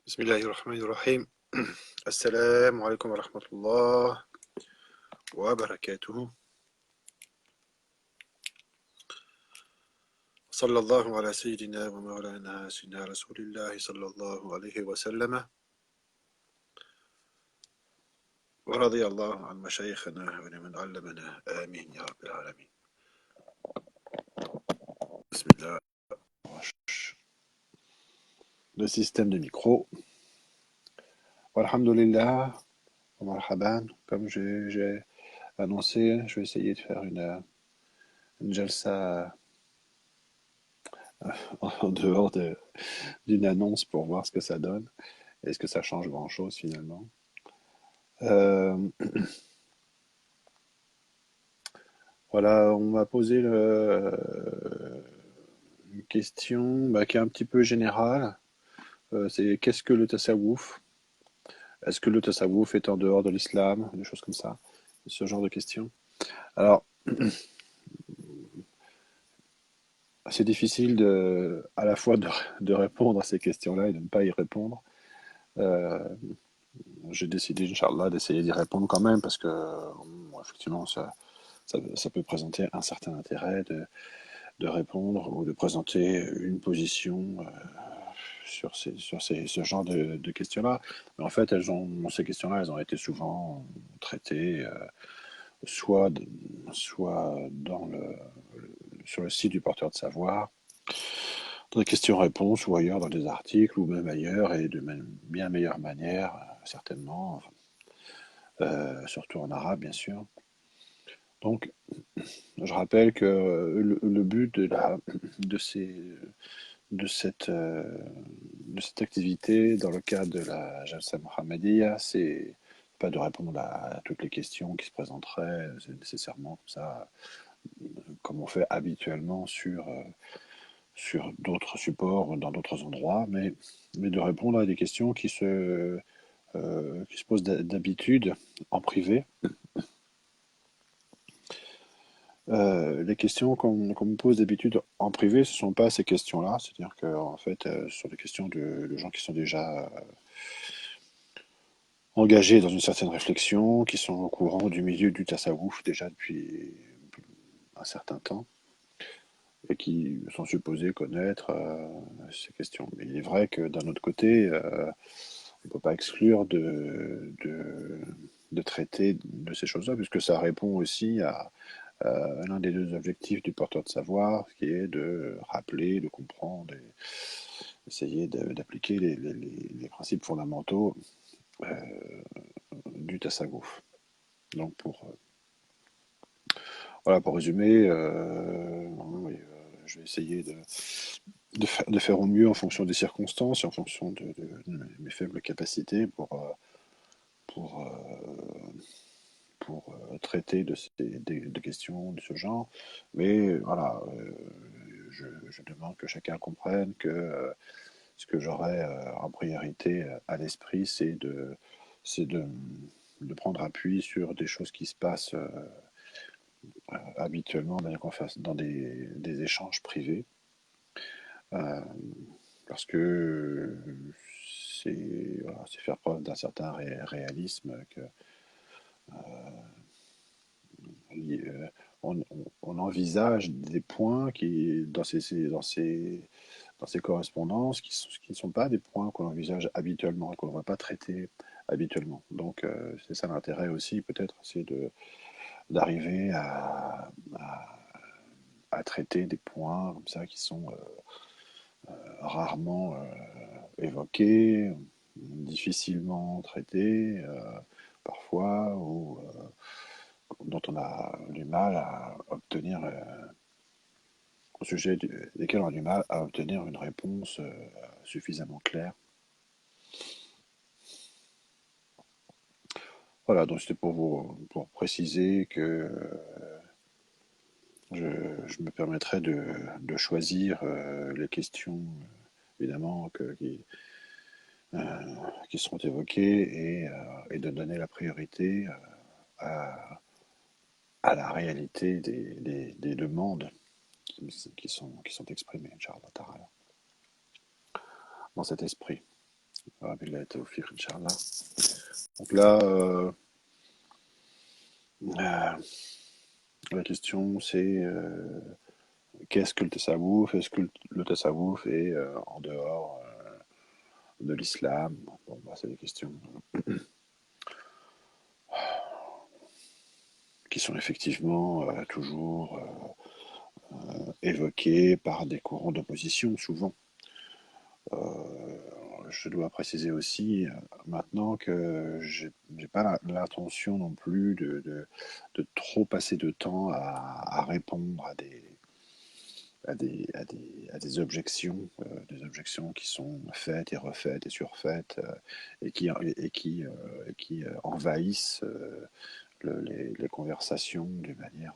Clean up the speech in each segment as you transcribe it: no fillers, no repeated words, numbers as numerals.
بسم الله الرحمن الرحيم. السلام عليكم ورحمة الله وبركاته. صلى الله على سيدنا ومولانا سيدنا رسول الله صلى الله عليه وسلم، ورضي الله عن مشايخنا ولمن علمنا، آمين يا رب العالمين. بسم الله. Le système de micro. Walhamdulillah, wa marhaban. Comme j'ai annoncé, je vais essayer de faire une jalsa en dehors d'une annonce pour voir ce que ça donne. Est-ce que ça change grand-chose finalement? Euh, voilà, on m'a posé une question qui est un petit peu générale. C'est qu'est-ce que le tasawwuf? Est-ce que le tasawwuf est en dehors de l'islam? Des choses comme ça. Ce genre de questions. Alors, c'est difficile à la fois de répondre à ces questions-là et de ne pas y répondre. Euh, j'ai décidé, Inch'Allah, d'essayer d'y répondre quand même parce que, effectivement, ça peut présenter un certain intérêt de répondre ou de présenter une position ce genre de questions-là. Mais en fait, ces questions-là, elles ont été souvent traitées soit, soit sur le site du porteur de savoir, dans des questions-réponses ou ailleurs dans des articles ou même ailleurs et de bien meilleure manière, certainement, surtout en arabe, bien sûr. Donc, je rappelle que le but de, ces, de cette activité dans le cadre de la Jalsa Mohammedia, c'est pas de répondre à toutes les questions qui se présenteraient nécessairement comme ça, comme on fait habituellement sur d'autres supports, dans d'autres endroits, mais de répondre à des questions qui se posent d'habitude en privé. Les questions qu'on me pose d'habitude en privé, ce ne sont pas ces questions-là. C'est-à-dire que, en fait, ce sont des questions de gens qui sont déjà engagés dans une certaine réflexion, qui sont au courant du milieu du tasawwuf déjà depuis un certain temps et qui sont supposés connaître ces questions. Mais il est vrai que d'un autre côté, on ne peut pas exclure de traiter de ces choses-là, puisque ça répond aussi à l'un des deux objectifs du porteur de savoir, qui est de rappeler, de comprendre, et essayer d'appliquer les principes fondamentaux euh, du tasawwuf. Donc voilà, pour résumer, oui, je vais essayer de faire au mieux en fonction des circonstances et en fonction de mes faibles capacités pour, traiter de questions de ce genre. Mais voilà, je demande que chacun comprenne que ce que j'aurais en priorité à l'esprit, c'est de prendre appui sur des choses qui se passent habituellement dans des échanges privés. Euh, Parce que c'est faire preuve d'un certain réalisme que euh, on envisage des points qui, dans ces correspondances qui ne sont pas des points qu'on envisage habituellement et qu'on ne va pas traiter habituellement. Donc c'est ça l'intérêt aussi peut-être, c'est d'arriver à traiter des points comme ça qui sont rarement évoqués, difficilement traités parfois, ou dont on a du mal à obtenir, au sujet desquels on a du mal à obtenir une réponse suffisamment claire. Voilà, donc c'était pour préciser que je me permettrai de choisir les questions, évidemment, qui seront évoquées et de donner la priorité à, à la réalité des demandes qui sont exprimées, Inch'Allah Ta'ala, dans cet esprit. Billahi tawfiq, Inch'Allah. Donc là, la question c'est qu'est-ce que le tasawwuf? Est-ce que le tasawwuf est en dehors de l'islam? Bon, bah, c'est des questions qui sont effectivement toujours évoquées par des courants d'opposition, souvent. Je dois préciser aussi maintenant que j'ai pas l'intention non plus de trop passer de temps à répondre à des des objections qui sont faites et refaites et surfaites et qui envahissent les conversations d'une manière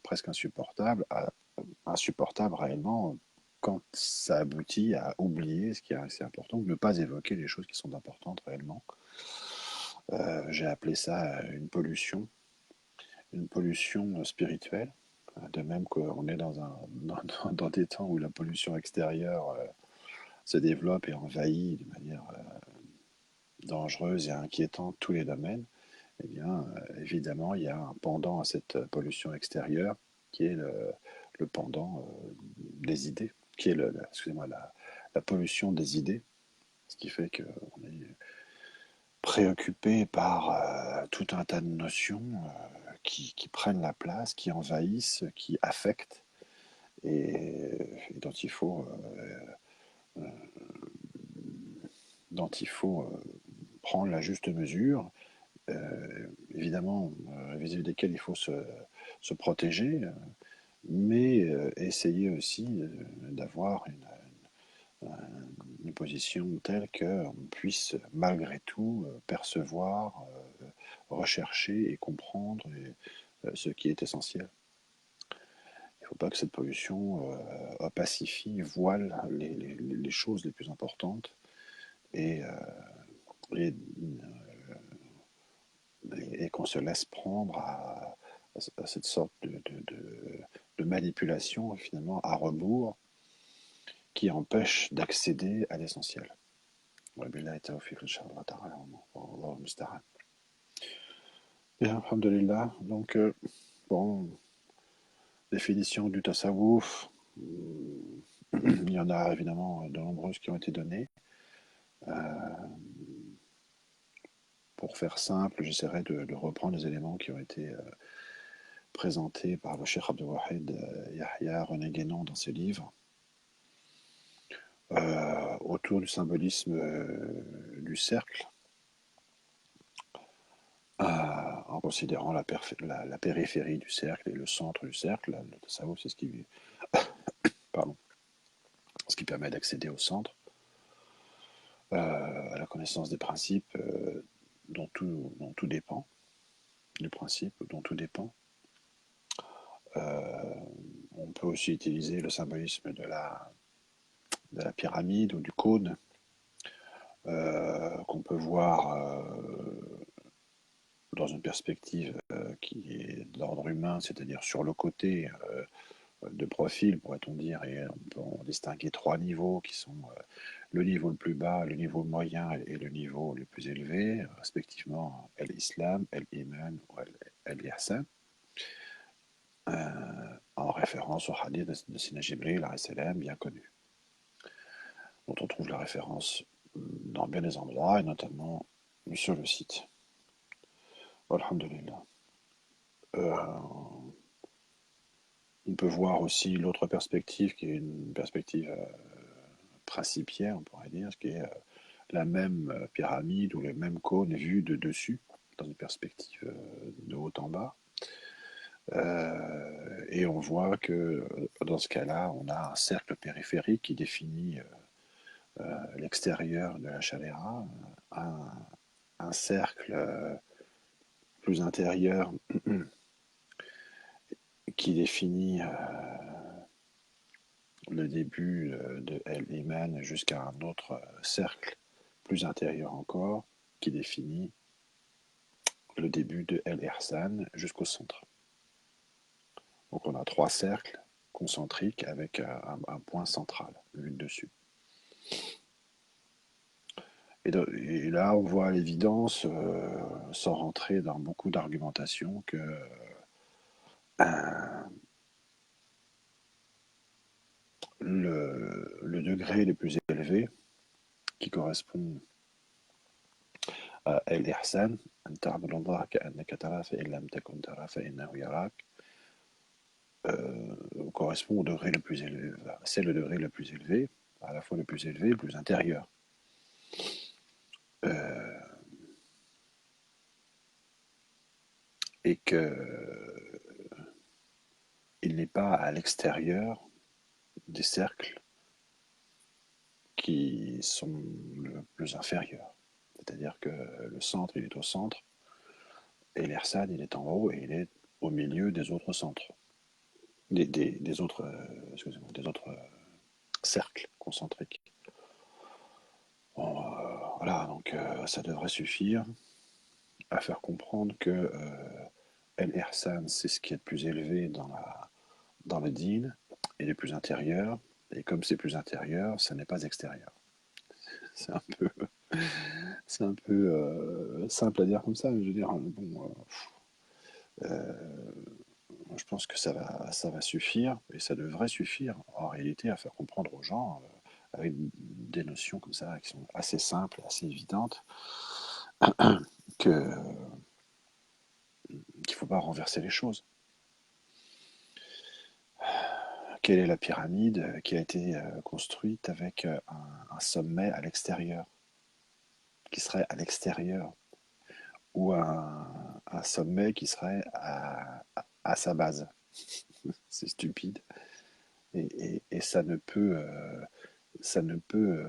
presque insupportable réellement quand ça aboutit à oublier ce qui est assez important, ou ne pas évoquer les choses qui sont importantes réellement. J'ai appelé ça une pollution spirituelle, de même qu'on est dans des temps où la pollution extérieure se développe et envahit de manière dangereuse et inquiétante tous les domaines. Eh bien, évidemment, il y a un pendant à cette pollution extérieure qui est le pendant des idées, qui est excusez-moi, la pollution des idées, ce qui fait qu'on est préoccupé par tout un tas de notions qui prennent la place, qui envahissent, qui affectent et dont il faut prendre la juste mesure, évidemment, vis-à-vis desquels il faut se protéger, mais essayer aussi d'avoir une position telle qu'on puisse malgré tout percevoir, rechercher et comprendre ce qui est essentiel. Il ne faut pas que cette pollution opacifie, voile les choses les plus importantes et, et, et qu'on se laisse prendre à cette sorte de manipulation finalement à rebours qui empêche d'accéder à l'essentiel. وبالله التوفيق إن شاء الله تعالى والله المستعان. Bien, alhamdulillah. Donc, bon, définition du tasawwuf, il y en a évidemment de nombreuses qui ont été données. Pour faire simple, j'essaierai de reprendre les éléments qui ont été présentés par le Cheikh Abdul Wahid Yahya René Guénon dans ses livres, autour du symbolisme du cercle, en considérant la périphérie du cercle et le centre du cercle. Le tasawwuf, c'est pardon, ce qui permet d'accéder au centre, à la connaissance des principes dont tout dépend, du principe dont tout dépend. On peut aussi utiliser le symbolisme de la pyramide ou du cône, qu'on peut voir dans une perspective qui est d'ordre humain, c'est-à-dire sur le côté de profil, pourrait-on dire, et on peut en distinguer trois niveaux qui sont le niveau le plus bas, le niveau moyen et le niveau le plus élevé, respectivement l'islam, l'iman ou l'ihsan, en référence au hadith de Sina Jibril, bien connu, dont on trouve la référence dans bien des endroits, et notamment sur le site. Alhamdulillah. On peut voir aussi l'autre perspective, qui est une perspective principielle, on pourrait dire, qui est la même pyramide ou le même cône vu de dessus, dans une perspective de haut en bas. Et on voit que dans ce cas-là, on a un cercle périphérique qui définit l'extérieur de la chaléra, un cercle plus intérieur qui définit le début de El-Iman jusqu'à un autre cercle plus intérieur encore qui définit le début de El-Ihsan jusqu'au centre. Donc on a trois cercles concentriques avec un point central, vu de dessus. Et là, on voit à l'évidence, sans rentrer dans beaucoup d'argumentation, que euh, le degré le plus élevé, qui correspond à al-ihsan, أن تعبد الله كأنك تراه فإن لم تكن تراه فإنه يراك, correspond au degré le plus élevé. C'est le degré le plus élevé, à la fois le plus élevé et le plus intérieur. Euh, et que il n'est pas à l'extérieur des cercles qui sont le plus inférieurs. C'est-à-dire que le centre, il est au centre, et l'Ersad, il est en haut, et il est au milieu des autres centres, des autres, excusez-moi, des autres cercles concentriques. Bon, voilà, donc ça devrait suffire à faire comprendre que El Ihsan, c'est ce qui est le plus élevé dans le din et le plus intérieur. Et comme c'est plus intérieur, ça n'est pas extérieur. C'est un peu, c'est un peu simple à dire comme ça, mais je veux dire, bon, je pense que ça va suffire, et ça devrait suffire en réalité à faire comprendre aux gens, avec des notions comme ça qui sont assez simples, assez évidentes, que, qu'il ne faut pas renverser les choses. Quelle est la pyramide qui a été construite avec un sommet à l'extérieur, qui serait à l'extérieur, ou un sommet qui serait à sa base? C'est stupide. Et ça ne peut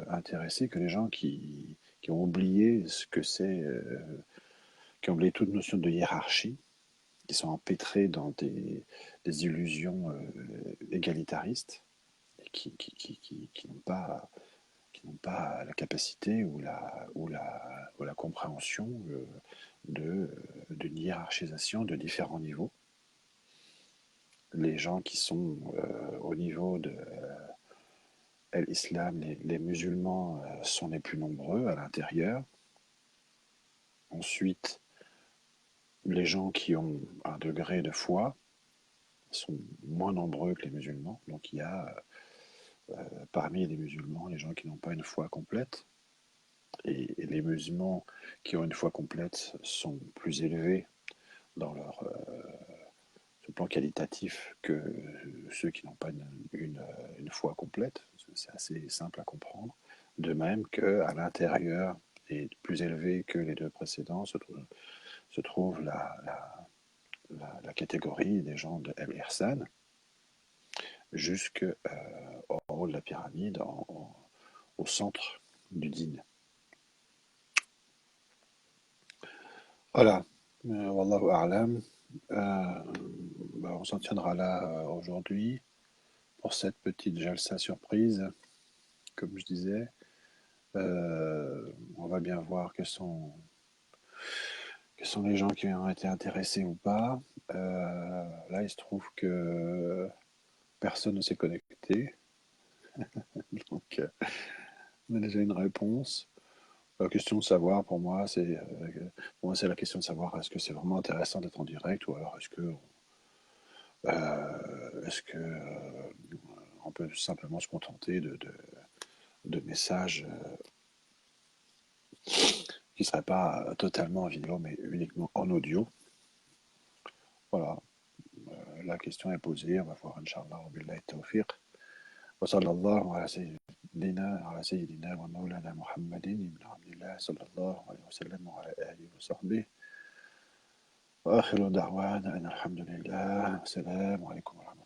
intéresser que les gens qui ont oublié ce que c'est, qui ont oublié toute notion de hiérarchie, qui sont empêtrés dans des illusions égalitaristes, et qui n'ont pas la capacité ou la compréhension d'une hiérarchisation de différents niveaux. Les gens qui sont au niveau de l'islam, les musulmans sont les plus nombreux à l'intérieur. Ensuite, les gens qui ont un degré de foi sont moins nombreux que les musulmans. Donc il y a parmi les musulmans les gens qui n'ont pas une foi complète. Et les musulmans qui ont une foi complète sont plus élevés dans leur sur le plan qualitatif que ceux qui n'ont pas une foi complète. C'est assez simple à comprendre. De même qu'à l'intérieur, et plus élevé que les deux précédents, se trouve la catégorie des gens de El Ihsan, jusqu'au haut de la pyramide, au centre du dîne. Voilà. Wallahu a'lam. On s'en tiendra là aujourd'hui pour cette petite jalsa surprise, comme je disais. On va bien voir quels sont les gens qui ont été intéressés ou pas. Là, il se trouve que personne ne s'est connecté, donc on a déjà une réponse. La question de savoir, pour moi, c'est la question de savoir est-ce que c'est vraiment intéressant d'être en direct, ou alors est-ce que on peut simplement se contenter de messages qui ne seraient pas totalement en vidéo, mais uniquement en audio. Voilà, la question est posée, on va voir, Inch'Allah, billahi tawfiq. Wa sallallahu ala sayyidina wa maulana Muhammadin ibn Abdillah sallallahu alayhi wa sallam wa ala alihi wa sahbihi. Wa akhiru da'wana an alhamdulillah. Assalamu alaikum wa rahmatullahi.